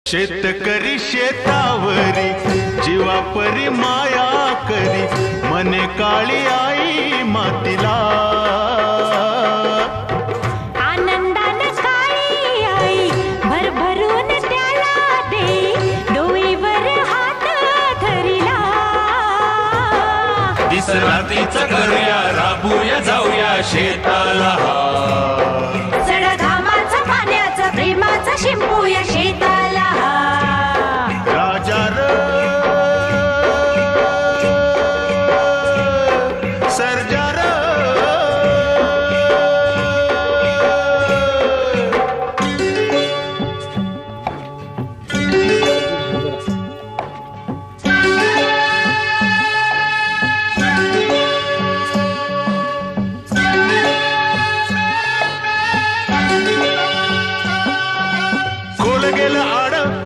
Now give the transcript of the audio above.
शेतकरी शेतावरी जीवापरी माया करी, मने काळी आई मातीला. आनंदान काळी आई भरभरून त्याला दे, डोईवर हात धरिला. दिस रात्रीच करूया, राबूया जाऊया शेताला.